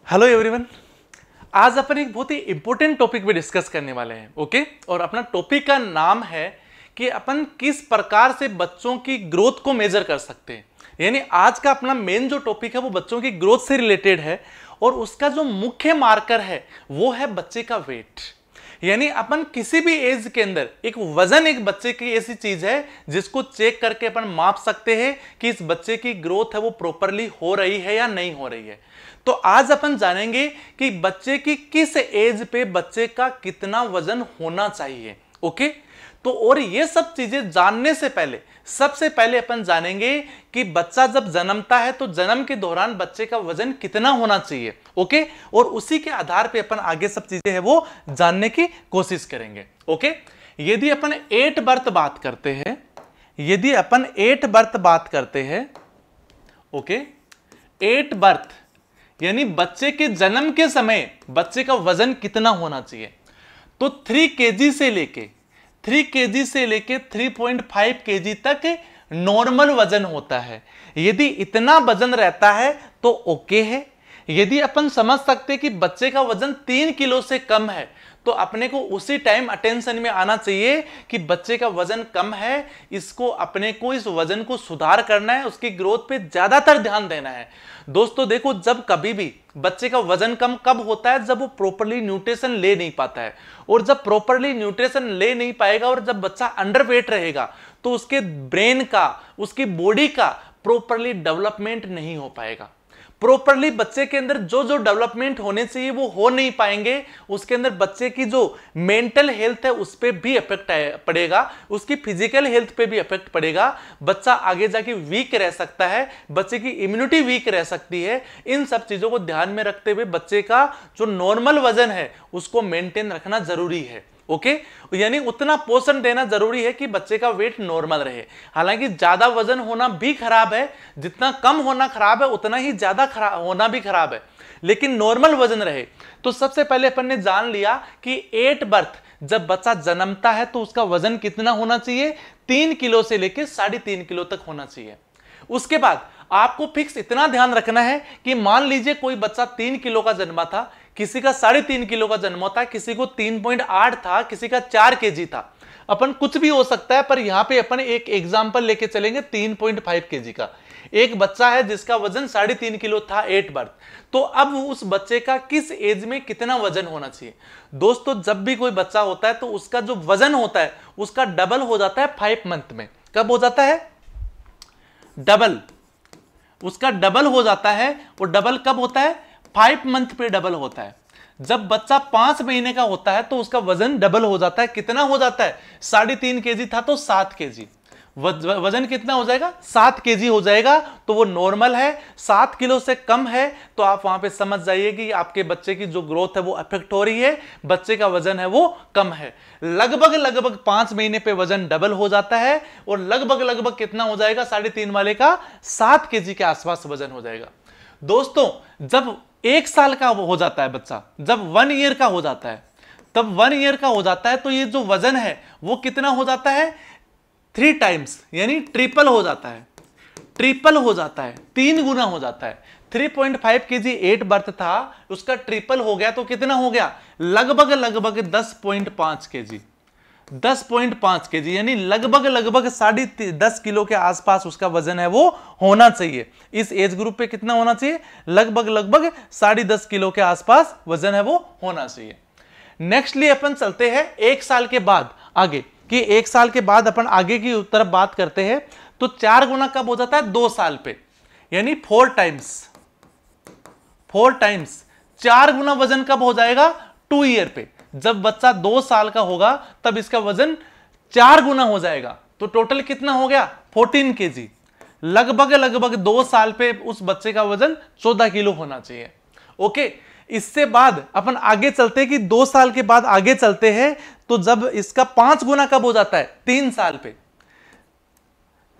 Hello everyone. आज अपन एक बहुत ही इंपॉर्टेंट टॉपिक पे डिस्कस करने वाले हैं। ओके, और अपना टॉपिक का नाम है कि अपन किस प्रकार से बच्चों की ग्रोथ को मेजर कर सकते हैं। यानी आज का अपना मेन जो टॉपिक है वो बच्चों की ग्रोथ से रिलेटेड है और उसका जो मुख्य मार्कर है वो है बच्चे का वेट। यानी अपन किसी भी एज के अंदर एक वजन एक बच्चे की ऐसी चीज है जिसको चेक करके अपन माप सकते हैं कि इस बच्चे की ग्रोथ है वो प्रॉपरली हो रही है या नहीं हो रही है। तो आज अपन जानेंगे कि बच्चे की किस एज पे बच्चे का कितना वजन होना चाहिए। ओके, तो और ये सब चीजें जानने से पहले सबसे पहले अपन जानेंगे कि बच्चा जब जन्मता है तो जन्म के दौरान बच्चे का वजन कितना होना चाहिए। ओके, और उसी के आधार पे अपन आगे सब चीजें हैं वो जानने की कोशिश करेंगे। ओके, यदि अपन 8 बर्थ बात करते हैं, यदि अपन 8 बर्थ बात करते हैं, ओके, 8 बर्थ यानी बच्चे के जन्म के समय बच्चे का वजन कितना होना चाहिए, तो 3 केजी से लेके 3.5 केजी तक नॉर्मल वजन होता है। यदि इतना वजन रहता है तो ओके है। यदि अपन समझ सकते कि बच्चे का वजन 3 किलो से कम है तो अपने को उसी टाइम अटेंशन में आना चाहिए कि बच्चे का वजन कम है, इसको अपने को इस वजन को सुधार करना है, उसकी ग्रोथ पे ज्यादातर ध्यान देना है। दोस्तों देखो, जब कभी भी बच्चे का वजन कम कब होता है, जब वो प्रॉपरली न्यूट्रिशन ले नहीं पाता है। और जब प्रॉपरली न्यूट्रिशन ले नहीं पाएगा और जब बच्चा अंडरवेट रहेगा तो उसके ब्रेन का, उसकी बॉडी का प्रॉपरली डेवलपमेंट नहीं हो पाएगा। प्रॉपरली बच्चे के अंदर जो जो डेवलपमेंट होने चाहिए वो हो नहीं पाएंगे। उसके अंदर बच्चे की जो मेंटल हेल्थ है उस पर भी इफेक्ट पड़ेगा, उसकी फिजिकल हेल्थ पे भी इफेक्ट पड़ेगा। बच्चा आगे जाके वीक रह सकता है, बच्चे की इम्यूनिटी वीक रह सकती है। इन सब चीजों को ध्यान में रखते हुए बच्चे का जो नॉर्मल वजन है उसको मेंटेन रखना जरूरी है। ओके, यानी उतना पोषण देना जरूरी है कि बच्चे का वेट नॉर्मल रहे। हालांकि ज्यादा वजन होना भी खराब है, जितना कम होना खराब है उतना ही ज्यादा होना भी खराब है, लेकिन नॉर्मल वजन रहे। तो सबसे पहले अपन ने जान लिया कि 8 बर्थ जब बच्चा जन्मता है तो उसका वजन कितना होना चाहिए, 3 किलो से लेकर 3.5 किलो तक होना चाहिए। उसके बाद आपको फिक्स इतना ध्यान रखना है कि मान लीजिए कोई बच्चा 3 किलो का जन्मा था, किसी का 3.5 किलो का जन्म होता है, किसी को 3.8 था, किसी का 4 केजी था। अपन कुछ भी हो सकता है, पर यहां पे अपन एक एग्जांपल लेके चलेंगे 3.5 केजी का। एक बच्चा है जिसका वजन 3.5 किलो था 8 बर्थ, तो अब उस बच्चे का किस एज में कितना वजन होना चाहिए। दोस्तों जब भी कोई बच्चा होता है तो उसका जो वजन होता है उसका डबल हो जाता है 5 मंथ में। कब हो जाता है? डबल, उसका डबल हो जाता है। और डबल कब होता है? 5 मंथ पे डबल होता है। जब बच्चा 5 महीने का होता है तो उसका वजन डबल हो जाता है। कितना हो जाता है? 3.5 केजी था तो 7 केजी। वजन कितना हो जाएगा? 7 केजी हो जाएगा। तो वो नॉर्मल है। 7 किलो से कम है तो आप वहां पे समझ जाइए कि आपके बच्चे की जो ग्रोथ है वो अफेक्ट हो रही है, बच्चे का वजन है वो कम है। लगभग 5 महीने पे वजन डबल हो जाता है और लगभग कितना हो जाएगा? 3.5 वाले का 7 केजी के आसपास वजन हो जाएगा। दोस्तों जब 1 साल का हो जाता है बच्चा, जब 1 ईयर का हो जाता है, तब 1 ईयर का हो जाता है तो ये जो वजन है वो कितना हो जाता है? 3 टाइम्स, यानी ट्रिपल हो जाता है। ट्रिपल हो जाता है, 3 गुना हो जाता है। 3.5 केजी 8 बर्थ था, उसका ट्रिपल हो गया तो कितना हो गया? लगभग 10.5 केजी। 10.5 केजी यानी लगभग 10.5 किलो के आसपास उसका वजन है वो होना चाहिए। इस एज ग्रुप पे कितना होना चाहिए? लगभग 10.5 किलो के आसपास वजन है वो होना चाहिए। नेक्स्टली अपन चलते हैं 1 साल के बाद आगे, कि 1 साल के बाद अपन आगे की तरफ बात करते हैं तो 4 गुना कब हो जाता है? 2 साल पे, यानी 4 टाइम्स। 4 गुना वजन कब हो जाएगा? 2 ईयर पे। जब बच्चा 2 साल का होगा तब इसका वजन 4 गुना हो जाएगा। तो टोटल कितना हो गया? 14 केजी। लगभग 2 साल पे उस बच्चे का वजन 14 किलो होना चाहिए। ओके, इससे बाद अपन आगे चलते हैं कि 2 साल के बाद आगे चलते हैं तो जब इसका 5 गुना कब हो जाता है? 3 साल पे।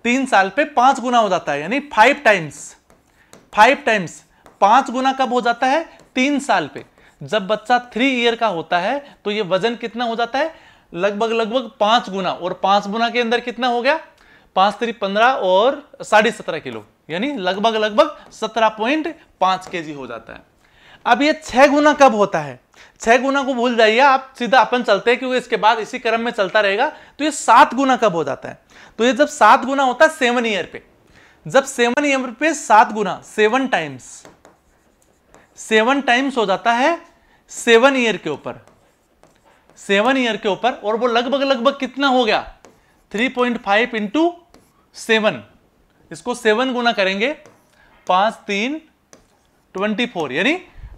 3 साल पे 5 गुना हो जाता है, यानी 5 टाइम्स। 5 गुना कब हो जाता है? 3 साल पे। जब बच्चा 3 ईयर का होता है तो ये वजन कितना हो जाता है? लगभग 5 गुना। और 5 गुना के अंदर कितना हो गया? 5 3 15 और 17.5 किलो, यानी लगभग 17.5 केजी हो जाता है। अब ये 6 गुना कब होता है? 6 गुना को भूल जाइए आप, सीधा अपन चलते हैं क्योंकि इसके बाद इसी क्रम में चलता रहेगा। तो ये 7 गुना कब हो जाता है? तो ये जब 7 गुना होता है 7 ईयर पे, जब 7 ईयर पे 7 गुना 7 टाइम्स हो जाता है 7 ईयर के ऊपर, 7 ईयर के ऊपर, और वो लगभग कितना हो गया? 3.5 इंटू 7, इसको 7 गुना करेंगे 5 3 24, यानी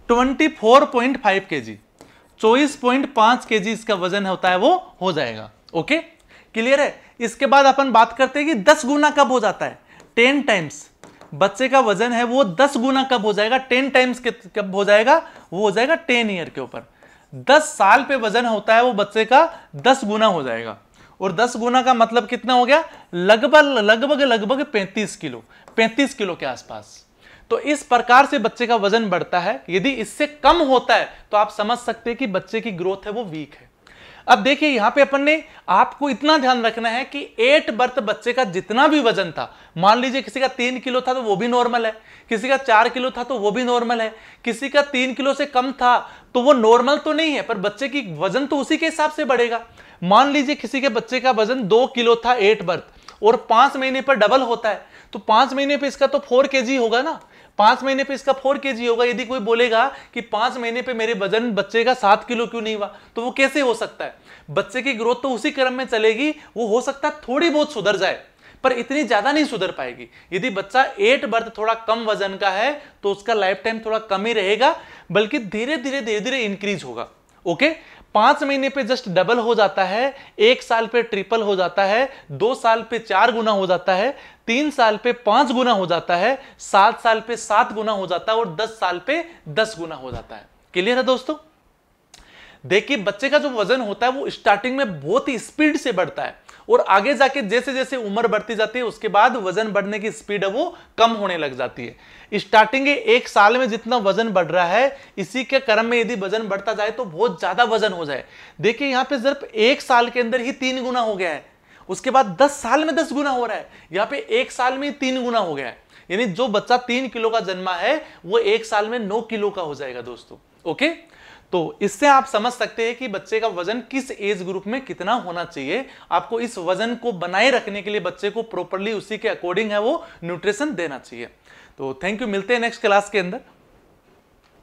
24.5 kg, 24.5 kg इसका वजन होता है, वो हो जाएगा। ओके, क्लियर है? इसके बाद अपन बात करते हैं कि 10 गुना कब हो जाता है? 10 टाइम्स। बच्चे का वजन है वो 10 गुना कब हो जाएगा? 10 टाइम्स कब हो जाएगा? वो हो जाएगा 10 ईयर के ऊपर। 10 साल पे वजन होता है वो बच्चे का 10 गुना हो जाएगा, और 10 गुना का मतलब कितना हो गया? लगभग 35 किलो, 35 किलो के आसपास। तो इस प्रकार से बच्चे का वजन बढ़ता है। यदि इससे कम होता है तो आप समझ सकते हैं कि बच्चे की ग्रोथ है वो वीक है। अब देखिए यहां पे अपन ने आपको इतना ध्यान रखना है कि 8 बर्थ बच्चे का जितना भी वजन था, मान लीजिए किसी का 3 किलो था तो वो भी नॉर्मल है, किसी का 4 किलो था तो वो भी नॉर्मल है, किसी का 3 किलो से कम था तो वो नॉर्मल तो नहीं है, पर बच्चे की वजन तो उसी के हिसाब से बढ़ेगा। मान लीजिए किसी के बच्चे का वजन 2 किलो था 8 बर्थ, और 5 महीने पर डबल होता है, तो 5 महीने पे इसका तो 4 kg होगा ना, 5 महीने पे इसका 4 kg होगा। यदि कोई बोलेगा कि 5 महीने पे मेरे वजन बच्चे का 7 किलो क्यों नहीं हुआ, तो वो कैसे हो सकता है? बच्चे की ग्रोथ तो उसी क्रम में चलेगी, वो हो सकता है थोड़ी बहुत सुधर जाए, पर इतनी ज्यादा नहीं सुधर पाएगी। यदि बच्चा 8 बर्थ थोड़ा कम वजन का है तो उसका लाइफ टाइम थोड़ा कम ही रहेगा, बल्कि धीरे धीरे इंक्रीज होगा। ओके, 5 महीने पे जस्ट डबल हो जाता है, 1 साल पे ट्रिपल हो जाता है, 2 साल पे 4 गुना हो जाता है, 3 साल पे 5 गुना हो जाता है, 7 साल पे 7 गुना हो जाता है, और 10 साल पे 10 गुना हो जाता है। क्लियर है दोस्तों? देखिए बच्चे का जो वजन होता है वो स्टार्टिंग में बहुत ही स्पीड से बढ़ता है, और आगे जाके जैसे जैसे उम्र बढ़ती जाती है उसके बाद वजन बढ़ने की स्पीड है वो कम होने लग जाती है। स्टार्टिंग के 1 साल में जितना वजन बढ़ रहा है, इसी के क्रम में यदि वजन बढ़ता जाए तो बहुत ज्यादा वजन हो जाए। देखिए यहाँ पे सिर्फ 1 साल के अंदर ही 3 गुना हो गया है, उसके बाद 10 साल में 10 गुना हो रहा है, यहाँ पे 1 साल में 3 गुना हो गया है। यानी जो बच्चा 3 किलो का जन्मा है वो 1 साल में 9 किलो का हो जाएगा दोस्तों। ओके, तो इससे आप समझ सकते हैं कि बच्चे का वजन किस एज ग्रुप में कितना होना चाहिए। आपको इस वजन को बनाए रखने के लिए बच्चे को प्रॉपर्ली उसी के अकॉर्डिंग है वो न्यूट्रिशन देना चाहिए। तो थैंक यू, मिलते हैं नेक्स्ट क्लास के अंदर।